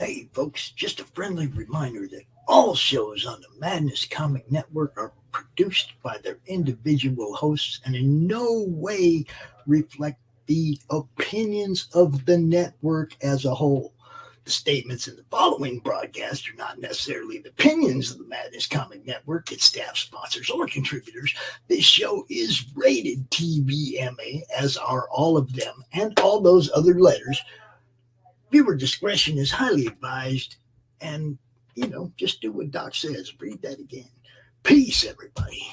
Hey, folks, just a friendly reminder that all shows on the Madness Comic Network are produced by their individual hosts and in no way reflect the opinions of the network as a whole. The statements in the following broadcast are not necessarily the opinions of the Madness Comic Network, its staff, sponsors, or contributors. This show is rated TVMA, as are all of them and all those other letters. Viewer discretion is highly advised. And, just do what Doc says. Read that again. Peace, everybody.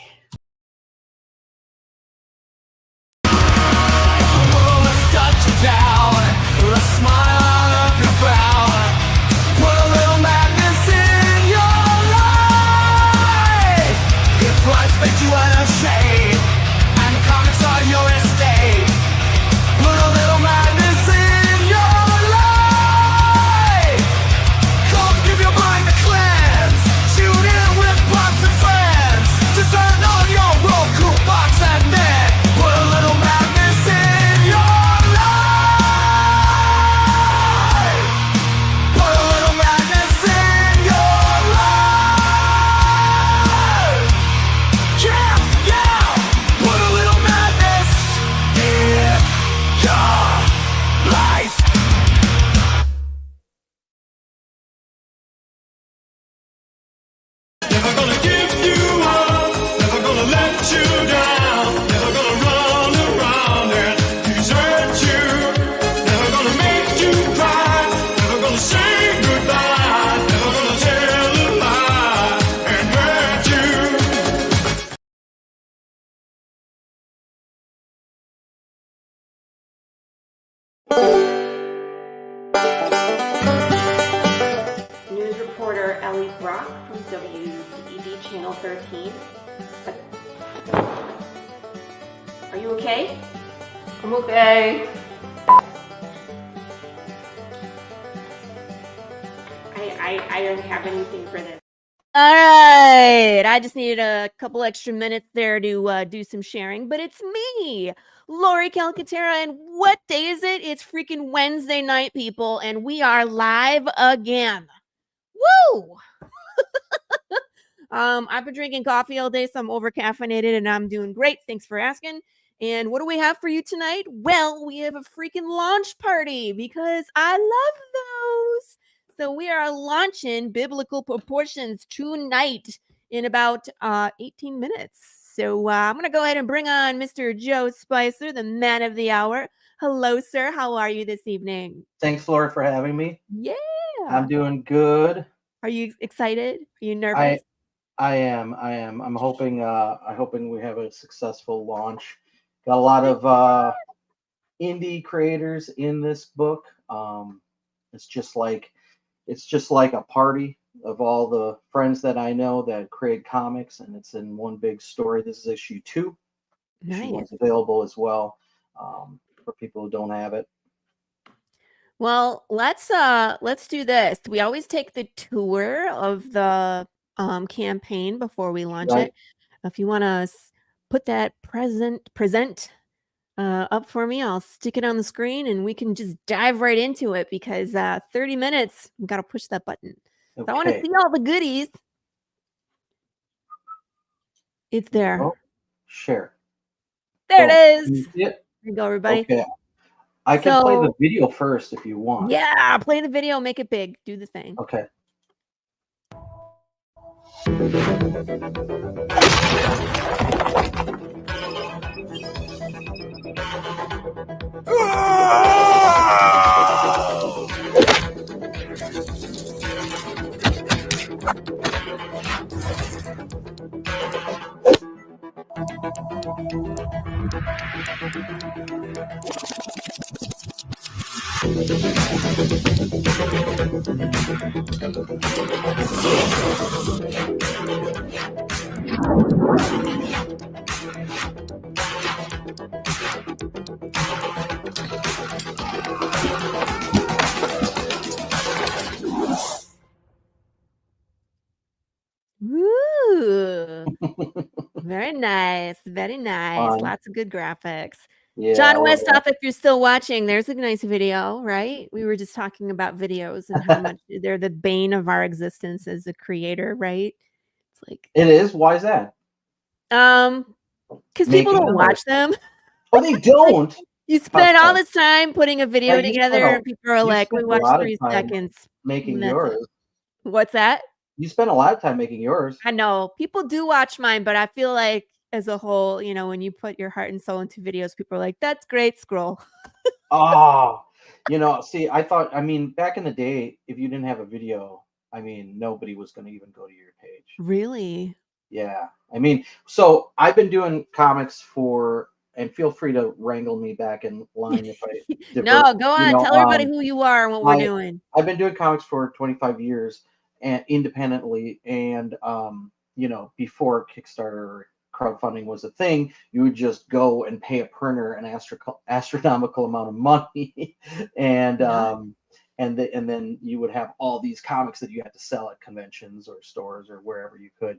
News reporter Ellie Brock from WDED Channel 13. Are you okay? I'm okay. I don't have anything for this. All right. I just needed a couple extra minutes there to do some sharing, but it's me, Laurie Calcaterra, and what day is it? It's freaking Wednesday night, people, and we are live again. Woo! I've been drinking coffee all day, so I'm over caffeinated and I'm doing great. Thanks for asking. And what do we have for you tonight? Well, we have a freaking launch party because I love those. So we are launching Biblical Proportions tonight in about 18 minutes. So I'm going to go ahead and bring on Mr. Joe Spicer, the man of the hour. Hello, sir. How are you this evening? Thanks, Laura, for having me. Yeah. I'm doing good. Are you excited? Are you nervous? I am. I'm hoping we have a successful launch. Got a lot of indie creators in this book. It's just like a party of all the friends that I know that create comics, and it's in one big story. This is issue 2. Nice. Issue 1's available as well for people who don't have it. Well, let's do this. We always take the tour of the campaign before we launch it. If you want to put that present up for me, I'll stick it on the screen and we can just dive right into it because 30 minutes, we got to push that button. Okay. So I want to see all the goodies. It's there. Oh, share. There it is. Yeah. There you go, everybody. Okay. I can play the video first if you want. Yeah, play the video, make it big. Do the thing. Okay. Woo! Very nice. Very nice. Lots of good graphics. Yeah, I John love that. Westhoff, if you're still watching, there's a nice video, right? We were just talking about videos and how much they're the bane of our existence as a creator, right? It's like, It is. Why is that? because people Making don't them? watch them. Oh, they don't. You spend all this time putting a Yeah, video you spent together, and people are you like, spent "We a watched lot of 3 time seconds, making and that's it." yours. What's that? You spent a lot of time making yours. I know people do watch mine, but I feel like as a whole, when you put your heart and soul into videos, people are like, "That's great, scroll." Oh, see, I mean, back in the day, if you didn't have a video, I mean, nobody was going to even go to your page. Really? Yeah. I mean, so I've been doing comics and feel free to wrangle me back in line if I divert. No, go on. Tell everybody who you are and what we're I, doing. I've been doing comics for 25 years and independently, and before Kickstarter or crowdfunding was a thing, you would just go and pay a printer an astronomical amount of money, and Yeah. and then you would have all these comics that you had to sell at conventions or stores or wherever you could.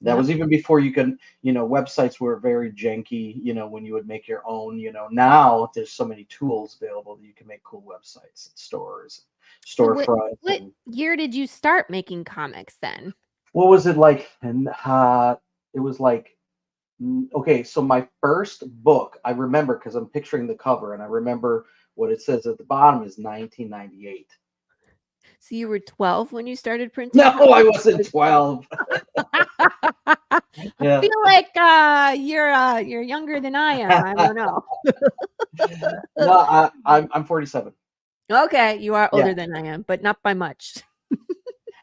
That Yep. was even before you could. Websites were very janky. When you would make your own. Now there's so many tools available that you can make cool websites and stores, So storefronts. what And year did you start making comics then? what was it like? And it was like, okay, so my first book, I remember because I'm picturing the cover, and I remember what it says at the bottom is 1998. So you were 12 when you started printing No, comics? I wasn't 12. I Yeah. feel like you're younger than I am. I don't know. No, I'm 47. Okay, you are older Yeah. than I am, but not by much.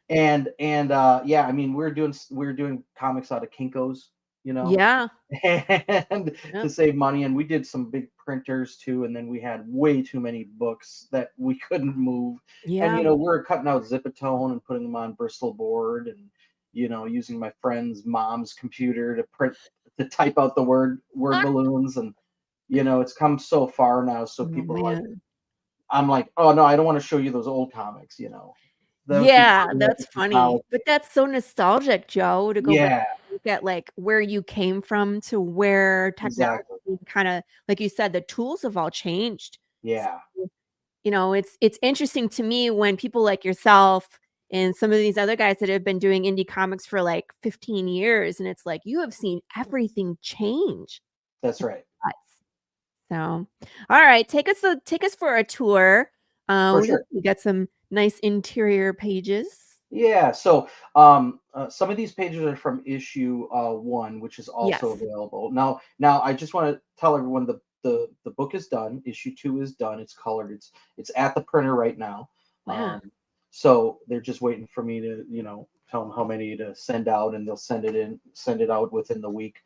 And yeah, I mean, we're doing comics out of Kinko's, Yeah. and Yep. to save money, and we did some big printers too, and then we had way too many books that we couldn't move. And Yeah. we were cutting out Zipatone and putting them on Bristol board, and using my friend's mom's computer to type out the word balloons. And it's come so far now, so Oh, people are like, man. I'm like, oh no, I don't want to show you those old comics. That was before Yeah, we had that's the funny. technology. But that's so nostalgic, Joe, to go back Yeah, and look at like where you came from to where technology exactly. kind of, like you said, the tools have all changed. Yeah, It's interesting to me when people like yourself and some of these other guys that have been doing indie comics for like 15 years, and it's like you have seen everything change. that's right. So, all right, take us for a tour. For sure. We got some nice interior pages. Yeah, so some of these pages are from issue 1, which is also Yes. available. Now I just want to tell everyone the book is done. Issue 2 is done. It's colored. It's at the printer right now. Wow. So they're just waiting for me to tell them how many to send out, and they'll send it out within the week.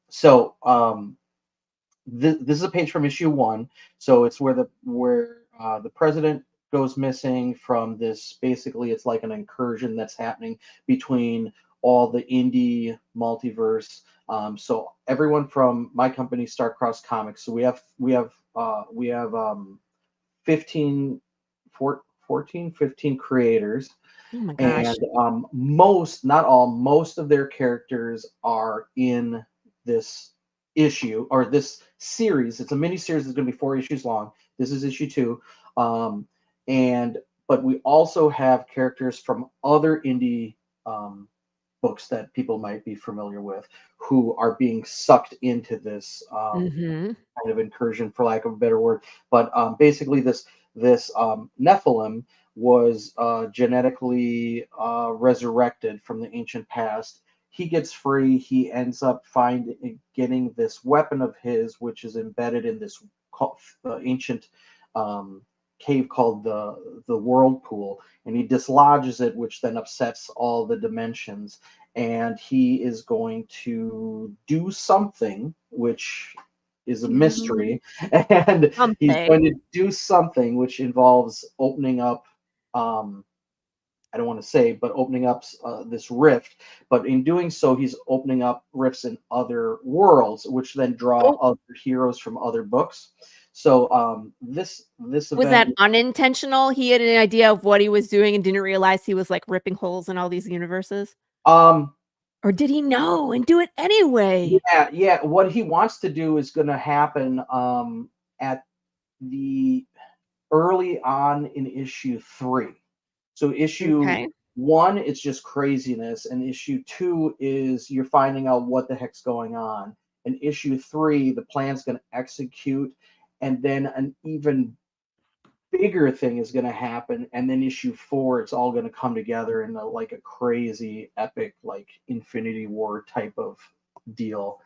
So this is a page from issue 1. So it's where the president goes missing from this. Basically, it's like an incursion that's happening between all the indie multiverse. So everyone from my company, Starcross Comics. So we have 15, 14, 15 creators. Oh my gosh. And most of their characters are in this issue or this series. It's a mini series. It's going to be 4 issues long. This is issue 2. But we also have characters from other indie books that people might be familiar with, who are being sucked into this kind of incursion, for lack of a better word. But basically, this Nephilim was genetically resurrected from the ancient past. He gets free. He ends up getting this weapon of his, which is embedded in this ancient cave called the Whirlpool, and he dislodges it, which then upsets all the dimensions. And he is going to do something, which is a mystery, and he's going to do something which involves opening up. I don't want to say, but opening up this rift. But in doing so, he's opening up rifts in other worlds, which then draw other heroes from other books. So this Was event that unintentional? He had an idea of what he was doing and didn't realize he was like ripping holes in all these universes. Or did he know and do it anyway? Yeah. What he wants to do is going to happen at the early on in issue 3. So issue Okay. 1, it's just craziness, and issue 2 is you're finding out what the heck's going on. And issue 3, the plan's going to execute, and then an even bigger thing is going to happen. And then issue 4, it's all going to come together in like a crazy, epic, like Infinity War type of deal.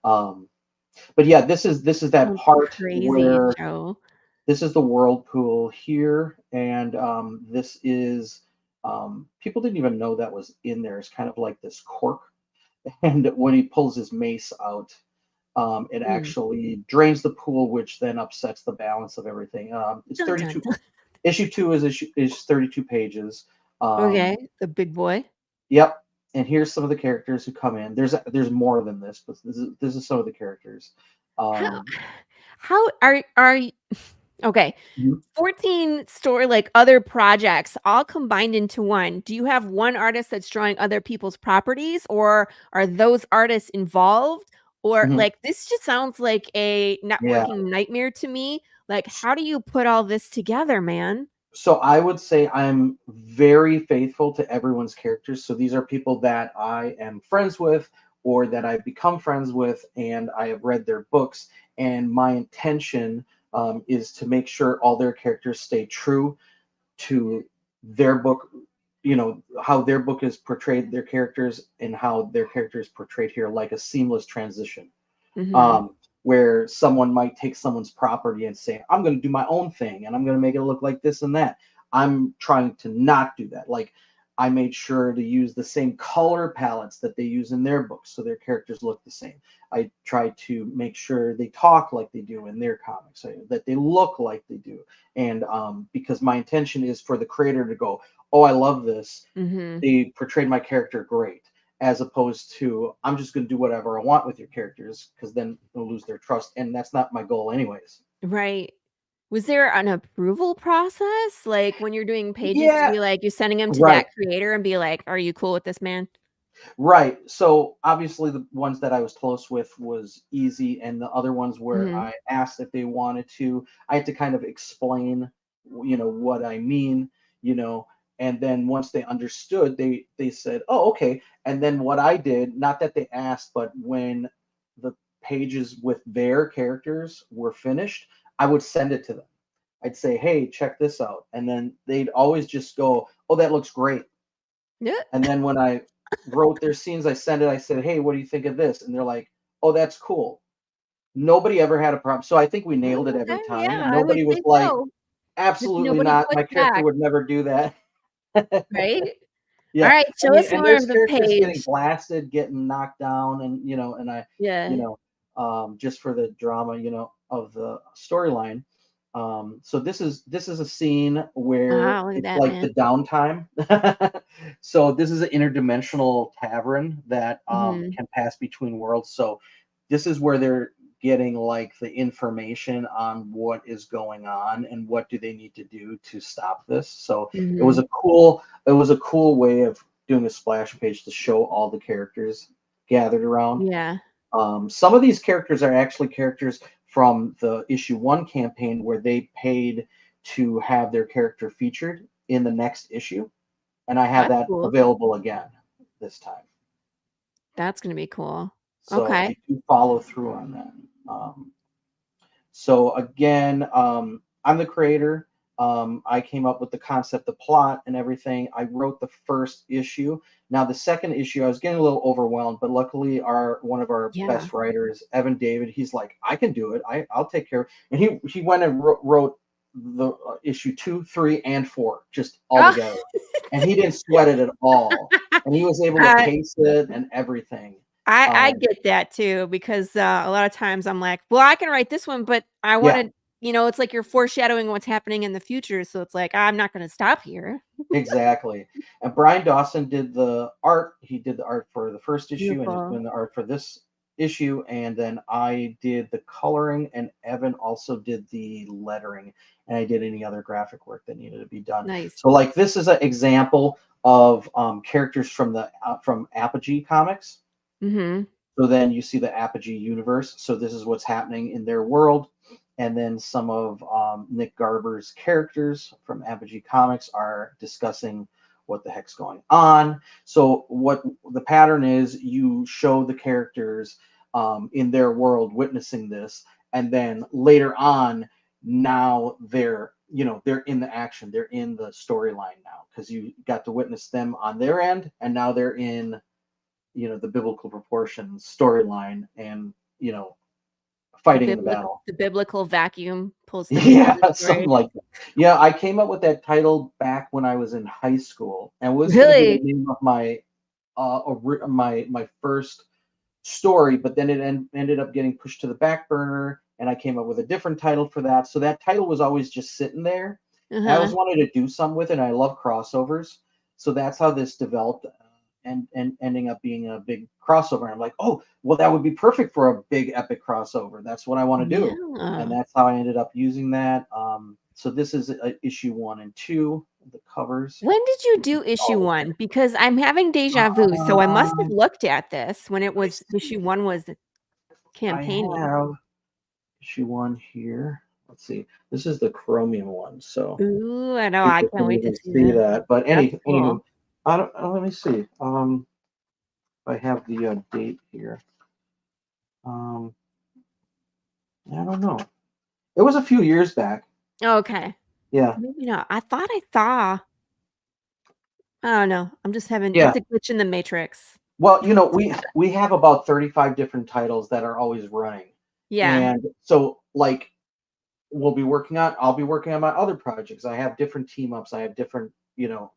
But yeah, this is that Sounds part crazy, where Joe. this is the whirlpool here, and this is people didn't even know that was in there. It's kind of like this cork, and when he pulls his mace out, it Mm. actually drains the pool, which then upsets the balance of everything. It's Dun, dun, 32. dun. Issue 2 is 32 pages. Okay, the big boy. Yep. And here's some of the characters who come in. There's more than this, but this is some of the characters. How Um, how are you okay. mhm. 14 story like other projects all combined into one. Do you have one artist that's drawing other people's properties, or are those artists involved? Or Mhm. like this just sounds like a Yeah. networking nightmare to me. Like, how do you put all this together, man? So I would say I'm very faithful to everyone's characters. So these are people that I am friends with or that I've become friends with, and I have read their books. And my intention is to make sure all their characters stay true to their book, how their book is portrayed, their characters, and how their characters portrayed here, like a seamless transition. Mhm. Where someone might take someone's property and say, I'm going to do my own thing and I'm going to make it look like this and that. I'm trying to not do that. Like, I made sure to use the same color palettes that they use in their books so their characters look the same. I try to make sure they talk like they do in their comics, that they look like they do. And because my intention is for the creator to go, oh, I love this. Mhm. They portrayed my character great, as opposed to I'm just going to do whatever I want with your characters, because then they'll lose their trust, and that's not my goal anyways. Right. Was there an approval process? Like when you're doing pages to Yeah, be like, you're sending them to right, that creator and be like, "Are you cool with this, man?" right. So obviously the ones that I was close with was easy, and the other ones where Mhm. I asked if they wanted to, I had to kind of explain, what I mean, you know, and then once they understood, they said, oh, okay. And then what I did, not that they asked, but when the pages with their characters were finished, I would send it to them. I'd say, hey, check this out. And then they'd always just go, oh, that looks great. Yeah. And then when I wrote their scenes, I sent it. I said, "Hey, what do you think of this?" And they're like, "Oh, that's cool." Nobody ever had a problem. So I think we nailed it every Okay, time. yeah, I would Nobody was say like, so. Just "Absolutely nobody not. My pushed character back, would never do that." right? Yeah, Alright, I show mean, us and more there's of the characters getting page. blasted, getting knocked down, and and you Yeah. know, just for the drama, of the storyline. So this is a scene where Wow, look at it's that, like the man. downtime. So this is an interdimensional tavern that Mhm, can pass between worlds. So this is where they're getting like the information on what is going on and what do they need to do to stop this. So mhm. it was a cool way of doing a splash page to show all the characters gathered around. Yeah. Some of these characters are actually characters from the issue 1 campaign where they paid to have their character featured in the next issue, and I have That's that cool. available again this time. That's gonna be cool. So Okay. I do follow through on that. Um, So again, I'm the creator. I came up with the concept, the plot, and everything. I wrote the first issue. Now the second issue, I was getting a little overwhelmed, but luckily, our one of our Yeah. best writers, Evan David, he's like, I can do it. I'll take care of it. And he went and wrote the issue 2, 3, and 4 just all Ah! together, and he didn't sweat it at all. And he was able to I pace it and everything. I Um, get that too because, a lot of times I'm like, "Well, I can write this one, but I yeah, wanna," it's like you're foreshadowing what's happening in the future, so it's like, "I'm not gonna stop here." exactly. And Brian Dawson did the art. He did the art for the first issue, and he's Beautiful. doing the art for this issue, and then I did the coloring, and Evan also did the lettering, and I did any other graphic work that needed to be done. Nice. So like this is an example of characters from the from Apogee Comics. Mm-hmm. So then you see the Apogee universe. So this is what's happening in their world. And then some of Nick Garber's characters from Apogee Comics are discussing what the heck's going on. So what the pattern is, you show the characters in their world witnessing this, and then later on, now they're in the action, they're in the storyline now, because you got to witness them on their end, and now they're in the biblical proportions storyline, and fighting in the battle. The biblical vacuum pulls them into Yeah, the something story. like that. Yeah, I came up with that title back when I was in high school, and was going to be Really? the name of my my first story, but then it ended up getting pushed to the back burner, and I came up with a different title for that. So that title was always just sitting there. And I always Uh-huh. wanted to do something with it, and I love crossovers. So that's how this developed, and ending up being a big crossover. I'm like, oh, well, that would be perfect for a big epic crossover. That's what I want to do. And Yeah. that's how I ended up using that. So this is issue 1 and 2, the covers. When did you do issue 1? Because I'm having deja vu, so I must have looked at this when it was issue 1 was I campaigning. have issue 1 here. Let's see. This is the chromium one, so Ooh, I know. I people can't can wait to even see see that. that. But That's anywho, cool. I don't. Let me see. I have the date here. I don't know. It was a few years back. Okay. Yeah. Maybe not. I thought I saw. I don't know. I'm just having Yeah. it's a glitch in the matrix. Well, we have about 35 different titles that are always running. Yeah. And so like I'll be working on my other projects. I have different team ups. I have different,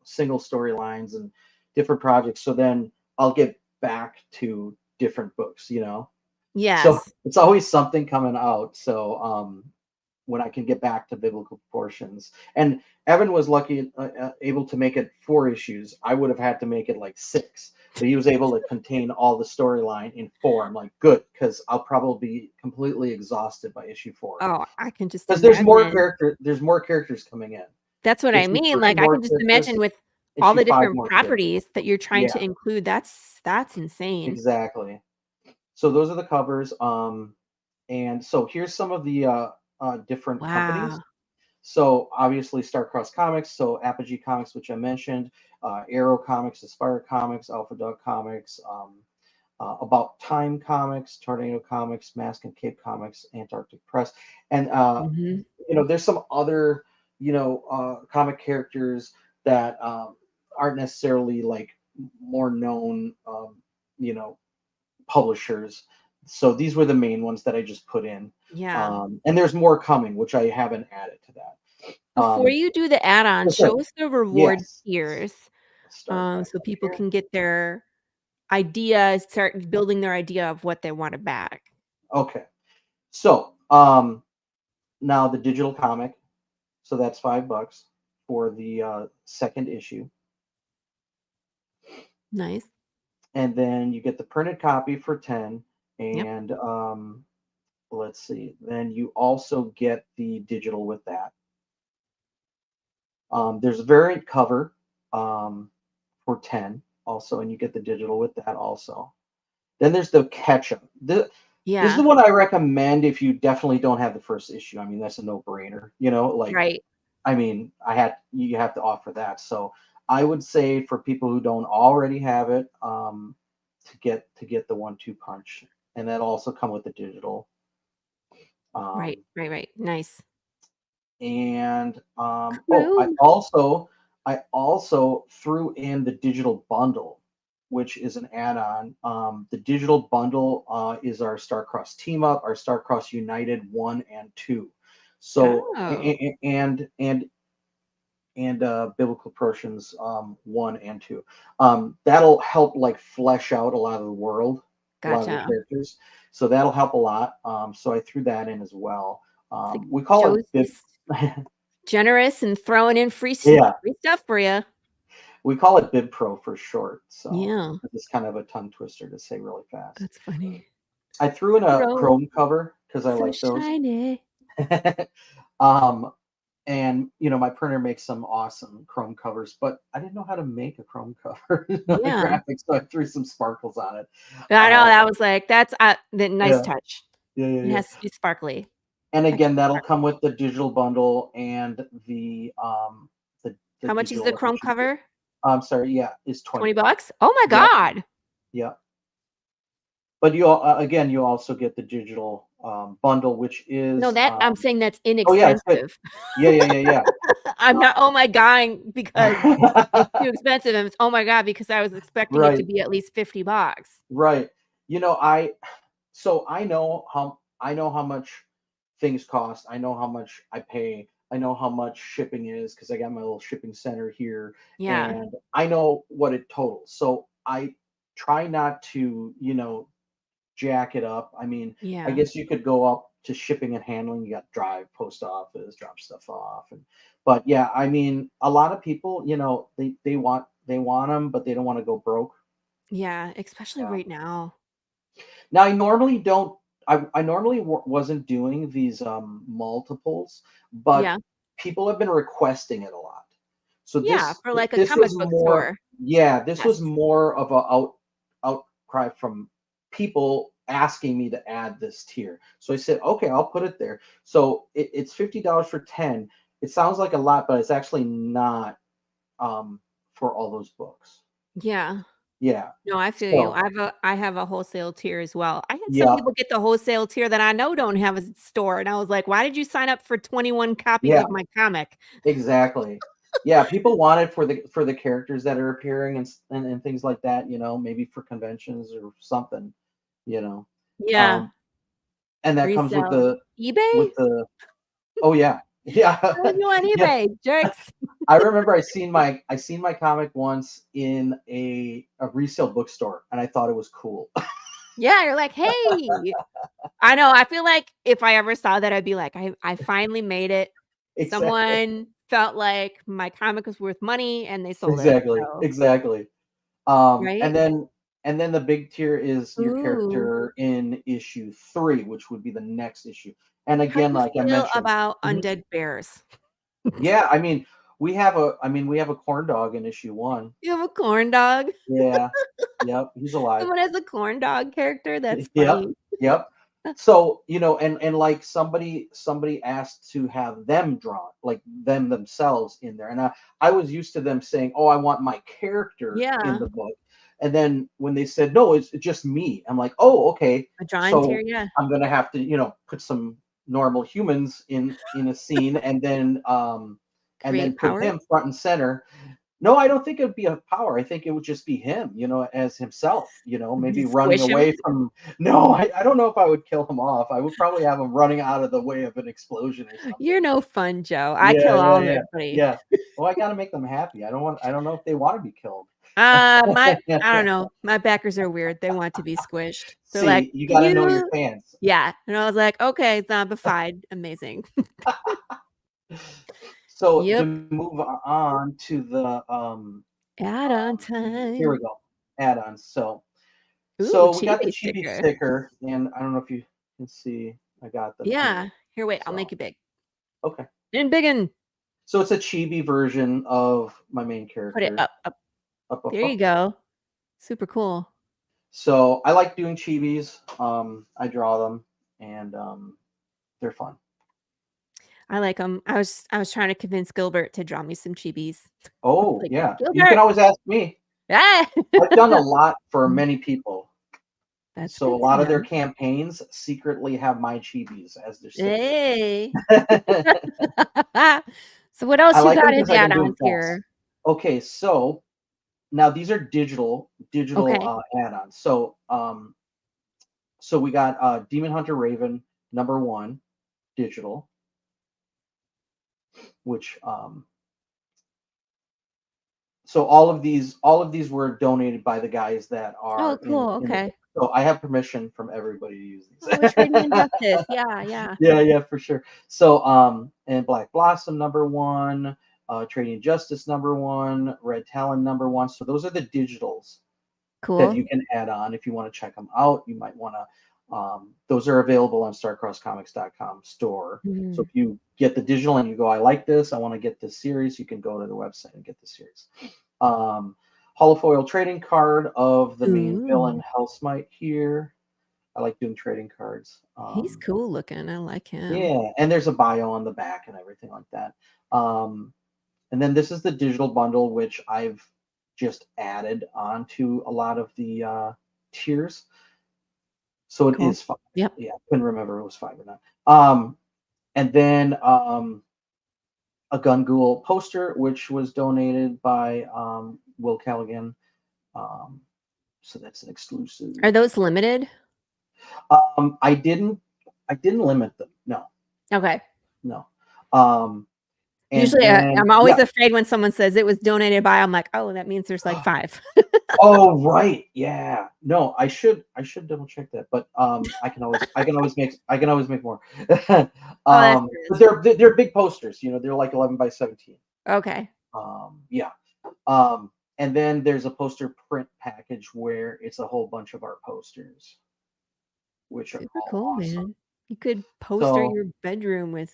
single storylines and different projects. So then I'll get back to different books, So Yes. it's always something coming out. So when I can get back to biblical proportions, and Evan was lucky able to make it 4 issues. I would have had to make it like 6, but he was able to contain all the storyline in 4. I'm like, good, because I'll probably be completely exhausted by issue 4. Oh, I can just Because there's more imagine. characters coming in. That's what I Issue mean. 3, Like I more can just characters. imagine with all Issue the 5, different more characters. properties that you're trying to Yeah, include. That's insane. exactly. So those are the covers. And so here's some of the different companies. Wow. So obviously Starcross Comics, so Apogee Comics, which I mentioned, Arrow Comics, Aspire Comics, Alpha Dog Comics, About Time Comics, Tornado Comics, Mask and Cape Comics, Antarctic Press, and Hmm. there's some other comic characters that aren't necessarily like more known you know publishers. So these were the main ones that I just put in. Yeah. And there's more coming, which I haven't added to that. Before you do the add-on, For sure. show us the reward Yes. tiers, Let's start back so up people here. can get their idea, start building their idea of what they want to back. Okay. So now the digital comic. So that's $5 for the second issue. Nice. And then you get the printed copy for 10. Yep. And let's see. Then you also get the digital with that. There's a variant cover for 10 also, and you get the digital with that also. Then there's the catch-up. This is Yeah. the one I recommend if you definitely don't have the first issue. I mean, that's a no-brainer. Right. I mean, you have to offer that. So I would say for people who don't already have it, to get the 1-2 punch, and that also come with the digital. Right. Nice. And I Cool. also threw in the digital bundle, which is an add-on. The digital bundle is our Starcross team up, our Starcross United 1 and 2. So Oh, and biblical proportions 1 and 2. That'll help like flesh out a lot of the world, a lot of the gotcha. characters. So that'll help a lot. So I threw that in as well. It's like We call it Joe's bib. just generous and throwing in free Yeah, stuff for you. we call it Bib Pro for short. So Yeah, it's kind of a tongue twister to say really fast. that's funny. I threw in a Chrome. chrome cover because I So like those. shiny. And my printer makes some awesome chrome covers, but I didn't know how to make a chrome cover on the Yeah. graphics, so I threw some sparkles on it. I know that was like that's the nice Yeah. touch. Yeah, It has to be sparkly. And again, Extra that'll sparkly. come with the digital bundle and the How much is digital the chrome issue. cover? I'm sorry, yeah, is $20. $20? Oh my Yeah. god. Yeah. But you also get the digital bundle, which is No, that I'm saying that's oh yeah, it's good. inexpensive. Yeah. I'm not oh my god because it's too expensive. And it's oh my god because I was expecting it to Right. be at least $50. Right. I know how much things cost. I know how much I pay. I know how much shipping is because I got my little shipping center here, Yeah. and I know what it totals. So I try not to, jack it up. I mean, I Yeah. guess you could go up to shipping and handling. You got drive, post office, drop stuff off, but yeah, I mean, a lot of people, they want them, but they don't want to go broke. Yeah, especially Yeah. right now. Now, I normally don't. I normally wasn't doing these multiples, but Yeah. people have been requesting it a lot. So Yeah, for like a this comic was book more. store. Yeah, this was Yes. more of a outcry from people asking me to add this tier. So I said, okay, I'll put it there. So it's $50 for 10. It sounds like a lot, but it's actually not for all those books. Yeah. Yeah. No, I feel you. So I have a wholesale tier as well. I had some yeah, people get the wholesale tier that I know don't have a store, and I was like, "Why did you sign up for 21 copies yeah. of my comic?" Exactly. Yeah, people want it for the characters that are appearing and things like that, maybe for conventions or something, you know. Yeah. Um, and that comes with Resell. eBay? the oh yeah. Yeah. How you on Yeah. eBay, jerks? I remember I seen my comic once in a resale bookstore and I thought it was cool. Yeah, you're like, "Hey." I know, I feel like if I ever saw that, I'd be like, I finally made it. Exactly. Someone felt like my comic was worth money and they sold it, Exactly. so Exactly. right? And then the big tier is your Ooh. character in issue 3, which would be the next issue. And How do again, you like I feel mentioned, about mhm, undead bears? yeah, we have a corn dog in issue 1. You have a corn dog? Yeah, yep, he's alive. Someone has a corn dog character? That's Yep, funny. yep. So, and like somebody asked to have them drawn, like them themselves in there. And I was used to them saying, "Oh, I want my character in Yeah, the book." And then when they said, "No, it's just me." I'm like, "Oh, okay." a drawing tier, So yeah. I'm going to have to, put some normal humans in a scene and then Create put power? him front and center. No, I don't think it would be a power. I think it would just be him, as himself, maybe running Squish him? away from. No, I don't know if I would kill him off. I would probably have him running out of the way of an explosion or You're something. no fun, Joe. I Yeah, kill yeah, all yeah, everybody. yeah. Well, I got to make them happy. I don't know if they want to be killed. I don't know. My backers are weird. They want to be squished. They're like, See, you "Can got to know your you?" fans. Yeah, and I was like, "Okay, zombified. Amazing." So to Yep. move on to the Add-on here we time. go, add-ons. So Ooh, we got the chibi chibi sticker. sticker, and I don't know if you can see. I got them Yeah. here. Here, wait, I'll So make it big. okay. And biggin. So it's a chibi version of my main Put it character. up, up. Up, up, There you up. go. Super cool. So I like doing chibis. I draw them, and they're fun. I like them. I was trying to convince Gilbert to draw me some chibis. Oh Like, yeah, you can Gilbert. always ask me. Ah! I've done a lot for many people. That's So a good to lot of their know. campaigns secretly have my chibis as their stickers. Hey. So what else I you like them got in because I can do them add-ons fast. here? Okay, so now these are digital Okay. add-ons. So we got Demon Hunter Raven #1 digital, which so all of these were donated by the guys that Oh, are cool. in the book. Okay. So I have permission from everybody to use these. Oh, we're trading injustice. Yeah, yeah. Yeah, for sure. So and Black Blossom #1, Trading Justice #1, Red Talon #1. So those are the digitals that Cool. you can add on if you want to check them out. You might want to Those are available on starcrosscomics.com store. Mhm. So if you get the digital and you go, I like this, I want to get this series, you can go to the website and get the series. Holofoil trading card of the main villain, Hellsmite here. I like doing trading cards. He's cool looking. I like him. Yeah, and there's a bio on the back and everything like that. And then this is the digital bundle, which I've just added onto a lot of the tiers. So it is 5. Yep. Yeah, I couldn't remember if it was 5 or not. And then a Gun Ghoul poster, which was donated by Will Callaghan. So that's an exclusive. Are those limited? I didn't limit them. No. Okay. No. Usually, then, I'm always afraid when someone says it was donated by. I'm like, oh, that means there's like 5. Oh right, yeah. No, I should double check that, but I can always make more. They're big posters. You know, they're like 11 by 17. Okay. Yeah. And then there's a poster print package where it's a whole bunch of our posters, which are super cool, awesome. man. You could poster your bedroom with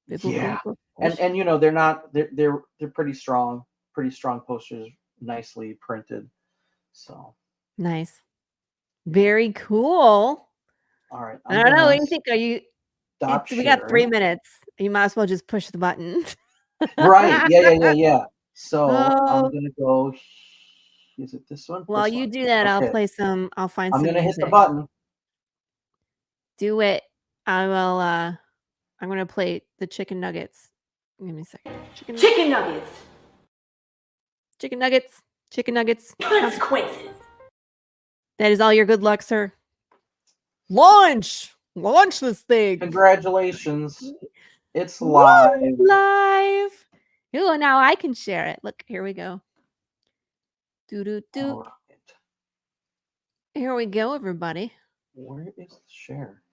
biblical books. And you know, they're pretty strong posters, nicely printed. So nice. Very cool. All right. I don't know. What do you think? We got 3 minutes. You might as well just push the button. Right. Yeah. So I'm gonna go. Is it this one? While you do that, okay. I'll find some music. I'm gonna hit the button. Do it. I will I'm gonna play the chicken nuggets. Give me a second. Chicken nuggets. Chicken nuggets. Chicken nuggets. Consequences. That is all your good luck, sir. Launch this thing. Congratulations. It's live. Live. Ooh, now I can share it. Look, here we go. Do. Right. Here we go, everybody. Where is the share?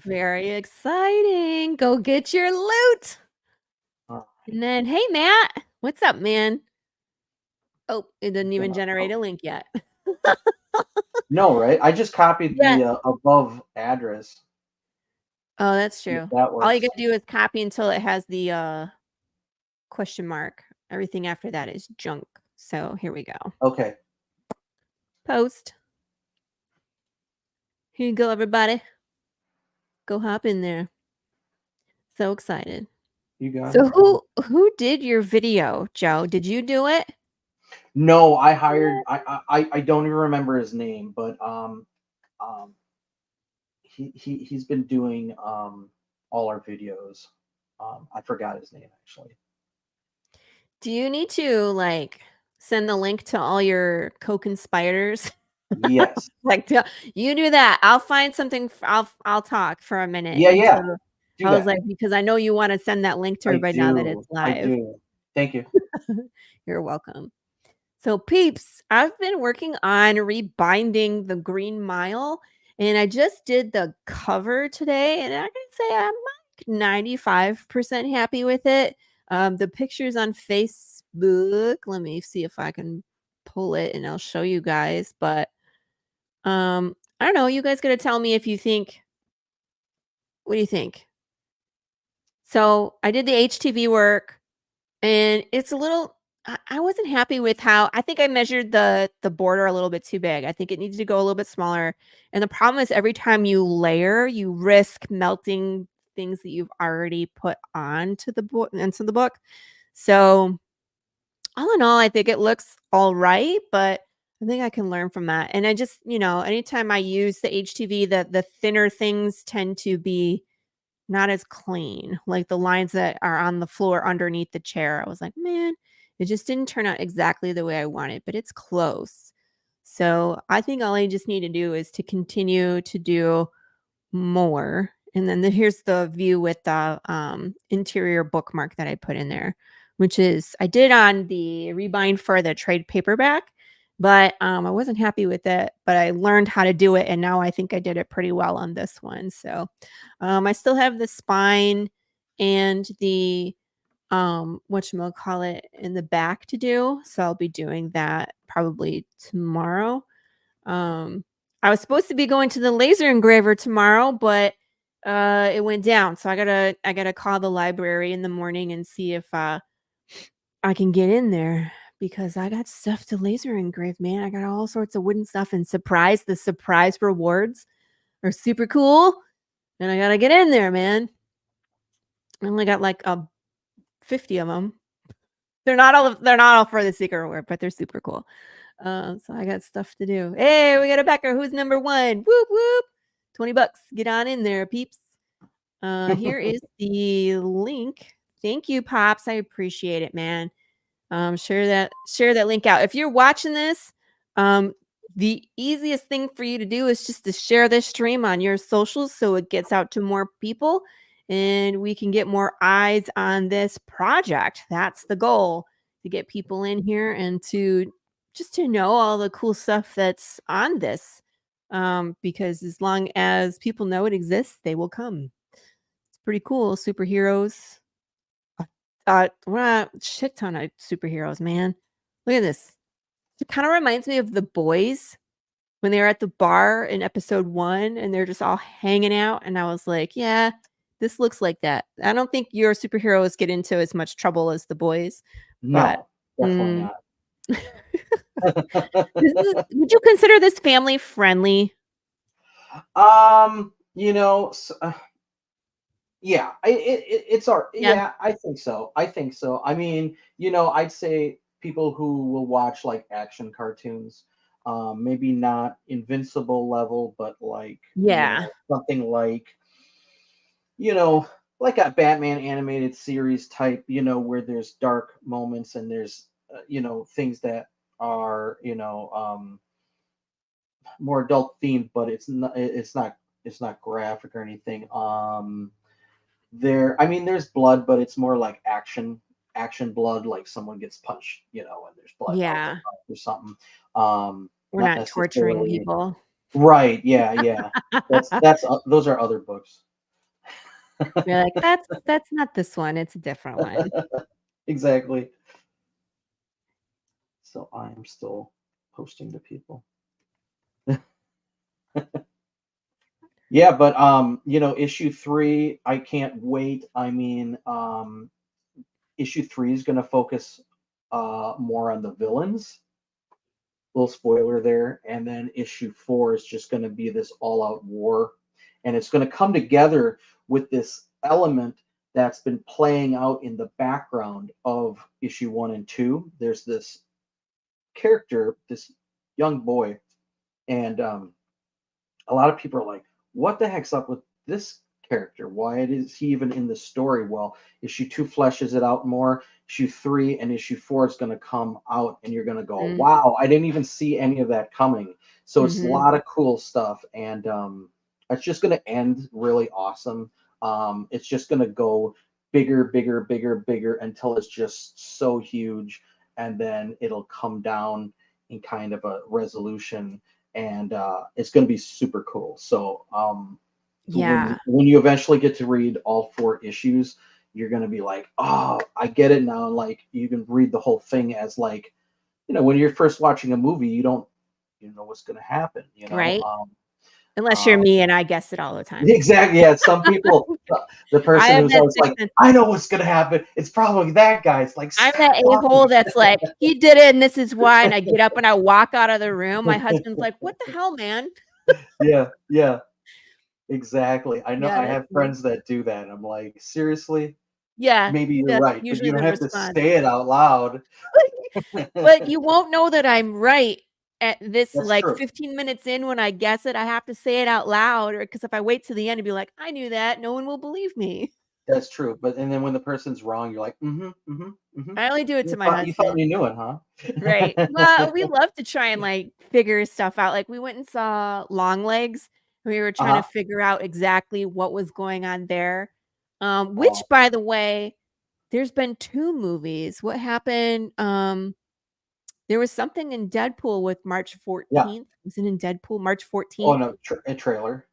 Very exciting. Go get your loot. Right. And then, hey, Matt. What's up, man? Oh, it didn't even generate a link yet. No, right? I just copied the above address. Oh, that's true. All you gotta do is copy until it has the question mark. Everything after that is junk. So here we go. Okay. Post. Here you go, everybody. Go hop in there. So excited. You got it. So who did your video, Joe? Did you do it? No, I hired. I don't even remember his name, but he's been doing all our videos. I forgot his name actually. Do you need to like send the link to all your co-conspirators? Yes. Like you do that. I'll find something. I'll talk for a minute. Yeah. I was like, because I know you want to send that link to everybody now that it's live. I do. Thank you. You're welcome. So peeps, I've been working on rebinding the Green Mile, and I just did the cover today, and I can say I'm like 95% happy with it. The pictures on Facebook, let me see if I can pull it and I'll show you guys, but I don't know, you guys got to tell me if you think, what do you think? So I did the HTV work, and it's a little, I wasn't happy with how, I think I measured the border a little bit too big. I think it needs to go a little bit smaller. And the problem is every time you layer, you risk melting things that you've already put onto the book. So all in all, I think it looks all right, but I think I can learn from that. And I just, anytime I use the HTV, the thinner things tend to be not as clean, like the lines that are on the floor underneath the chair. I was like, man, it just didn't turn out exactly the way I wanted, but it's close. So I think all I just need to do is to continue to do more. And then here's the view with the interior bookmark that I put in there, which is I did on the rebind for the trade paperback, but I wasn't happy with it, but I learned how to do it. And now I think I did it pretty well on this one. So I still have the spine and the whatchamacallit in the back to do. So I'll be doing that probably tomorrow. I was supposed to be going to the laser engraver tomorrow, but it went down. So I gotta call the library in the morning and see if I can get in there because I got stuff to laser engrave, man. I got all sorts of wooden stuff and the surprise rewards are super cool. And I gotta get in there, man. I only got like 50 of them. They're not all for the secret reward, but they're super cool. So I got stuff to do. Hey, we got a backer. Who's number 1? Whoop whoop. $20. Get on in there, peeps. Here is the link. Thank you, Pops. I appreciate it, man. Share that link out. If you're watching this, the easiest thing for you to do is just to share this stream on your socials so it gets out to more people and we can get more eyes on this project. That's the goal, to get people in here and to know all the cool stuff that's on this. Because as long as people know it exists, they will come. It's pretty cool. Superheroes. Shit ton of superheroes, man. Look at this. It kind of reminds me of The Boys when they were at the bar in episode 1 and they're just all hanging out. And I was like, yeah, this looks like that. I don't think your superheroes get into as much trouble as The Boys. No, definitely not. Would you consider this family friendly? You know, yeah, it's our, yeah, I think so. I mean, you know, I'd say people who will watch like action cartoons, maybe not Invincible level, but like, yeah, you know, something like, you know, like a Batman animated series type, you know, where there's dark moments and there's, you know, things that are, you know, more adult themed, but it's not graphic or anything. I mean, there's blood, but it's more like action blood, like someone gets punched, you know, and there's blood out or something. We're not torturing people, right? Yeah. Those are other books. You're like, that's not this one, it's a different one. Exactly. So I'm still posting to people. Yeah, but you know, issue 3, I can't wait. I mean, issue 3 is going to focus more on the villains. Little spoiler there. And then issue 4 is just going to be this all-out war, and it's going to come together with this element that's been playing out in the background of issue 1 and 2. There's this character, this young boy, and a lot of people are like, what the heck's up with this character? Why is he even in the story? Well, issue 2 fleshes it out more. Issue 3 and issue 4 is going to come out, and you're going to go, wow, I didn't even see any of that coming. So it's a lot of cool stuff, and it's just going to end really awesome. It's just going to go bigger until it's just so huge, and then it'll come down in kind of a resolution, and it's going to be super cool. So yeah, when you eventually get to read all 4 issues, you're going to be like, oh, I get it now. Like, you can read the whole thing as, like, you know, when you're first watching a movie, you don't know what's going to happen, you know, right? Unless you're me and I guess it all the time. Exactly. Yeah, some people, the person who's always like, I know what's going to happen, it's probably that guy. It's like, I'm that a-hole that's like, he did it and this is why, and I get up and I walk out of the room. My husband's like, what the hell, man? Yeah, exactly. I know. I have friends that do that. I'm like, seriously? Yeah, maybe you're right, but you don't have to say it out loud. But you won't know that I'm right at this, That's like, true. 15 minutes in when I guess it. I have to say it out loud, or because if I wait to the end and be like, I knew that, no one will believe me. That's true. But and then when the person's wrong, you're like, I only do it to my You husband. thought you knew it, huh? Right. Well, we love to try and like figure stuff out. Like we went and saw Longlegs. We were trying to figure out exactly what was going on there. Which, by the way, there's been 2 movies. What happened? There was something in Deadpool with March 14th. Yeah. Was it in Deadpool March 14th? Oh no, a trailer.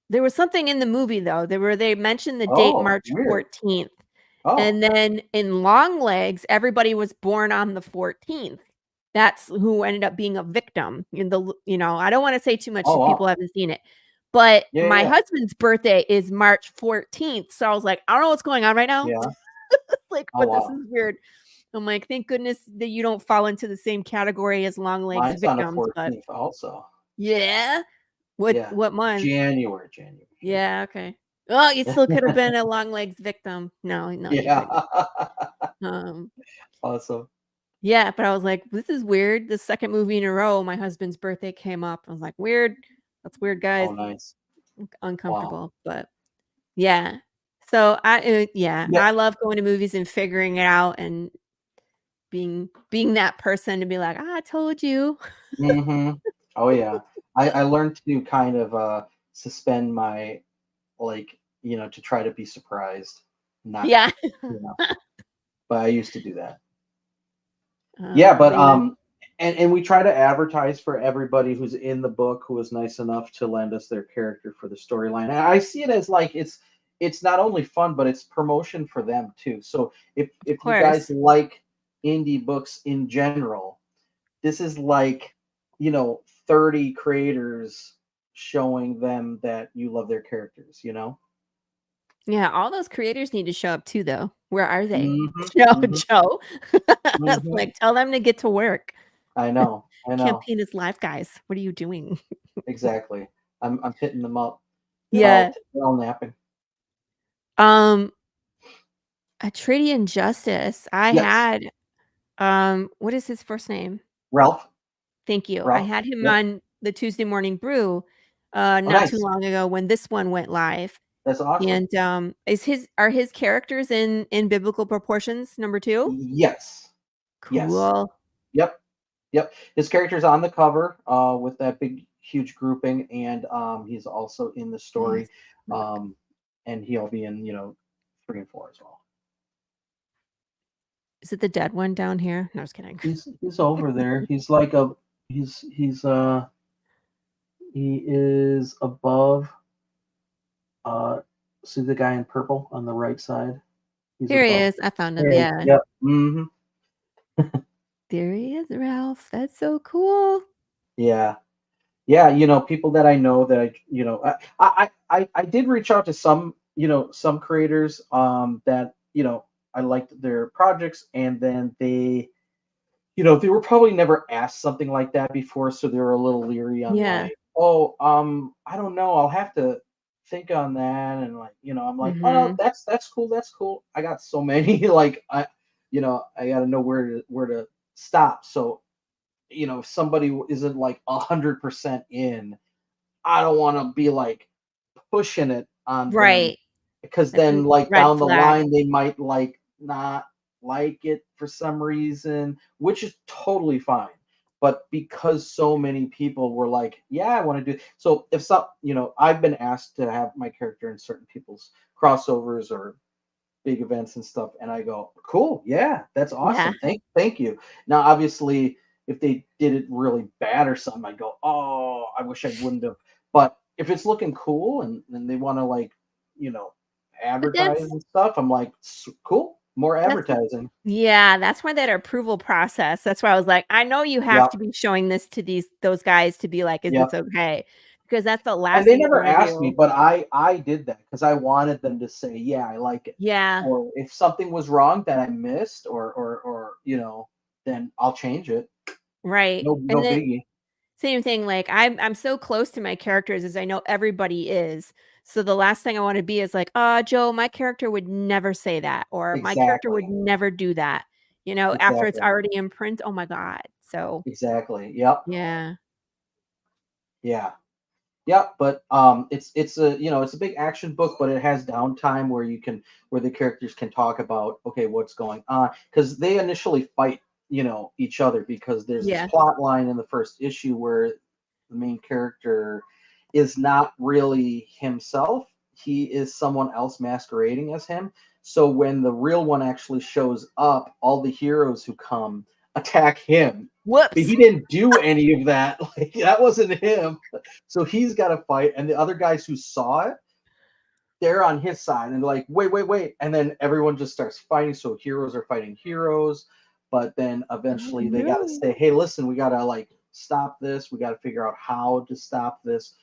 There was something in the movie though. They mentioned the date March 14th. Oh, And then in Longlegs, everybody was born on the 14th. That's who ended up being a victim. I don't want to say too much oh, if people wow. haven't seen it. But Yeah, my yeah, husband's birthday is March 14th. So I was like, I don't know what's going on right now. yeah. Like, Oh, but this wow. is weird. I'm like, thank goodness that you don't fall into the same category as Longlegs Mine's on the victims. But 14th also. yeah. Yeah. What month? January. Yeah, okay. Well, you still could have been a Longlegs victim. No, you Yeah. couldn't. Um, Awesome. yeah, but I was like, this is weird. The second movie in a row, my husband's birthday came up. I was like, weird. That's weird, guys. Oh, nice. Wow. Uncomfortable, but yeah. So Yeah. I love going to movies and figuring it out and being that person to be like, I told you. Mm-hmm. Oh, yeah. I learned to kind of suspend my, like, to try to be surprised. Not, Yeah. but I used to do that. Yeah, but Yeah. and we try to advertise for everybody who's in the book who is nice enough to lend us their character for the storyline. And I see it as like it's not only fun, but it's promotion for them too. So if you guys course. like indie books in general, this is like 30 creators showing them that you love their characters. Yeah, all those creators need to show up too, though. Where are they? Mm-hmm. Joe. Mm-hmm. Like, tell them to get to work. I know. Campaign is live, guys. What are you doing? Exactly. I'm hitting them up. Yeah. They're all napping. A Treaty Injustice. I Yes. had what is his first name? Ralph. Thank you. I Ralph. had him Yep. on the Tuesday Morning Brew Oh, not too nice. long ago when this one went live. That's awesome. And are his characters in biblical proportions number 2? Yes. Yes. Cool. Yep. Yep. His character's on the cover with that big, huge grouping, and he's also in the story. Nice. And he'll be in 3 and 4 as well. Is it the dead one down here? No, I was kidding. He's over there. He's like he is above see the guy in purple on the right side? He's Here he above. is. I found him. There he is. Yeah. Yep. Mm-hmm. There he is, Ralph. That's so cool. Yeah. People that I know that I did reach out to some some creators that I liked their projects, and then they they were probably never asked something like that before, so they were a little leery on Yeah. like, oh, I don't know, I'll have to think on that, and like I'm like, oh no, Mhm. that's cool. I got so many like I got to know where to stop. So if somebody isn't like 100% in, I don't want to be like pushing it on them, Right. because That's then a like red down the flag. line they might like not like it for some reason, which is totally fine. But because so many people were like, yeah, I want to do, so if some I've been asked to have my character in certain people's crossovers or big events and stuff, and I go, cool, yeah, that's Yeah. awesome, thank you. Now obviously if they did it really bad or something, I go, oh, I wish I wouldn't have. But if it's looking cool and they want to like you know But advertise and stuff, I'm like, cool, more that's advertising. yeah, that's why that approval process. That's why I was like, I know you have Yep. to be showing this to those guys to be like, is Yep. this okay? Because that's the And last they thing you never want to asked me, do. but I did that because I wanted them to say, yeah, I like it. Yeah. Or if something was wrong that I missed, or then I'll change it. Right. No And then biggie. same thing, like I'm so close to my characters as I know everybody is. So the last thing I want to be is like, Joe, my character would never say that, or my character would Exactly. never do that. After it's Exactly. already in print. Oh my God. So Exactly. Yep. yeah. Yeah. Yep. But it's a it's a big action book, but it has downtime where the characters can talk about, okay, what's going on, because they initially fight each other, because there's this Yeah. plot line in the first issue where the main character is not really himself. He is someone else masquerading as him. So when the real one actually shows up, all the heroes who come attack him. But Whoops. he didn't do any of that. Like, that wasn't him. So he's got to fight. And the other guys who saw it, they're on his side, and they're like, wait, and then everyone just starts fighting. So heroes are fighting heroes, but then eventually they got to say, hey, listen, we got to like stop this. We got to figure out how to stop this.